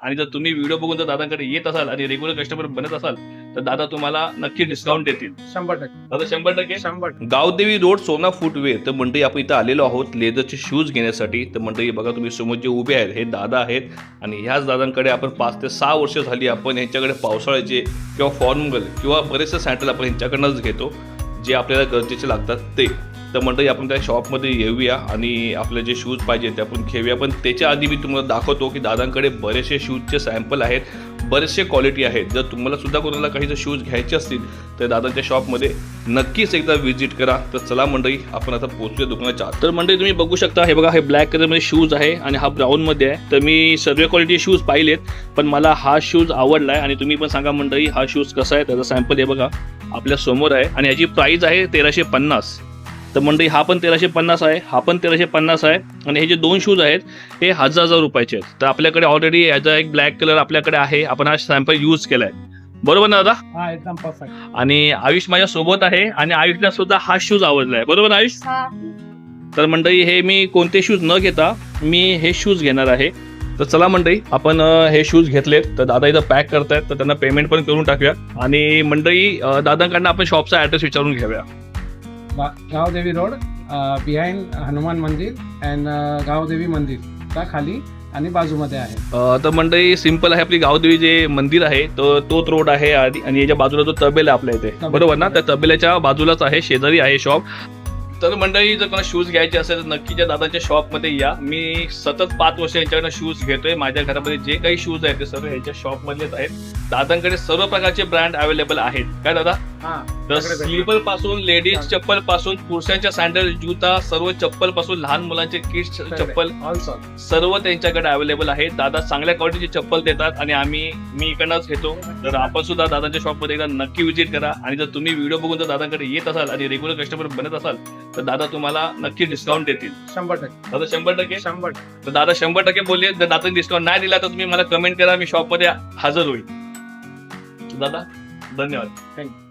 आणि जर तुम्ही व्हिडिओ बघून जर दादांकडे येत असाल आणि रेग्युलर कस्टमर बनत असाल तर दादा तुम्हाला नक्की डिस्काउंट देतील 100%. दादा 100%. 100%. गावदेवी रोड सोना फुटवेअर. तर मंडळी आपण इथं आलेलो आहोत लेदरचे शूज घेण्यासाठी. तर मंडळी बघा तुम्ही समोर जे उभे आहेत हे दादा आहेत आणि ह्याच दादांकडे आपण 5 ते 6 वर्ष झाली आपण यांच्याकडे पावसाळ्याचे किंवा फॉर्मल किंवा बरेचसे सॅन्डल आपण यांच्याकडनंच घेतो जे आपल्याला गरजेचे लागतात ते. तर मंडळी आपण त्या शॉपमध्ये येऊया आणि आपले जे शूज पाहिजे ते आपण घेऊया. पण त्याच्या आधी मी तुम्हाला दाखवतो की दादांकडे बरेचसे शूजचे सॅम्पल आहेत, बरेचसे क्वालिटी आहेत. जर तुम्हाला सुद्धा कोणाला काही जर शूज घ्यायचे असतील तर दादांच्या शॉपमध्ये नक्कीच एकदा व्हिजिट करा. तर चला मंडळी आपण आता पोहोचूया दुकानाच्या आत. तर मंडळी तुम्ही बघू शकता हे बघा हे ब्लॅक कलरमध्ये शूज आहे आणि हा ब्राऊनमध्ये आहे. तर मी सर्व क्वालिटी शूज पाहिलेत पण मला हा शूज आवडला आहे आणि तुम्ही पण सांगा मंडळी हा शूज कसा आहे. त्याचा सॅम्पल हे बघा आपल्या समोर आहे आणि याची प्राईस आहे 1350. तर मंडळी हा पण 1350 आहे, हा पण 1350 आहे आणि हे जे 2 शूज आहेत हे 1000 रुपयाचे आहेत. तर आपल्याकडे ऑलरेडी याचा एक ब्लॅक कलर आपल्याकडे आहे, आपण हा सॅम्पल यूज केलाय बरोबर ना दादा. हा एकदम परफेक्ट. आणि आयुष माझ्या सोबत आहे आणि आयुषला सुद्धा हा शूज आवडलाय बरोबर आयुष. तर मंडळी हे मी कोणते शूज न घेता मी हे शूज घेणार आहे. तर चला मंडळी आपण हे शूज घेतलेत तर दादा इथं पॅक करतायत तर त्यांना पेमेंट पण करून टाकूया आणि मंडळी दादांकडनं आपण शॉपचा ॲड्रेस विचारून घेऊया. गावदेवी रोड बिहाइंड हनुमान मंदिर अँड गावदेवी मंदिर त्या खाली आणि बाजूमध्ये आहे. तर मंडळी सिंपल आहे आपली गावदेवी जे मंदिर आहे तर तोच रोड आहे आणि याच्या बाजूला जो तबेला आपल्या इथे बरोबर ना, त्या तबेल्याच्या बाजूलाच आहे, शेजारी आहे शॉप. तर मंडळी जर कोणा शूज घ्यायचे असेल तर नक्की त्या दादांच्या शॉपमध्ये या. मी सतत 5 वर्ष यांच्याकडनं शूज घेतोय. माझ्या घरामध्ये जे काही शूज आहेत ते सर्व यांच्या शॉपमधलेच आहेत. दादांकडे सर्व प्रकारचे ब्रँड अवेलेबल आहेत काय दादा. तर स्लीपर पासून लेडीज चप्पल पासून पुरुषांच्या सँडल जुता सर्व चप्पल पासून लहान मुलांचे किड्स चप्पल सर्व त्यांच्याकडे अवेलेबल आहेत. दादा चांगल्या क्वालिटीची चप्पल देतात आणि मी इकडनंच घेतो. तर आपण सुद्धा दादांच्या शॉपमध्ये एकदा नक्की व्हिजिट करा आणि जर तुम्ही व्हिडिओ बघून जर दादांकडे येत असाल आणि रेग्युलर कस्टमर बनत असाल तर दादा तुम्हाला नक्की डिस्काउंट देतील 100%. दादा 100%. 100%. तर दादा 100% बोलले. जर दादा डिस्काउंट नाही दिला तर तुम्ही मला कमेंट करा, मी शॉपमध्ये हजर होईल. दादा धन्यवाद. थँक्यू.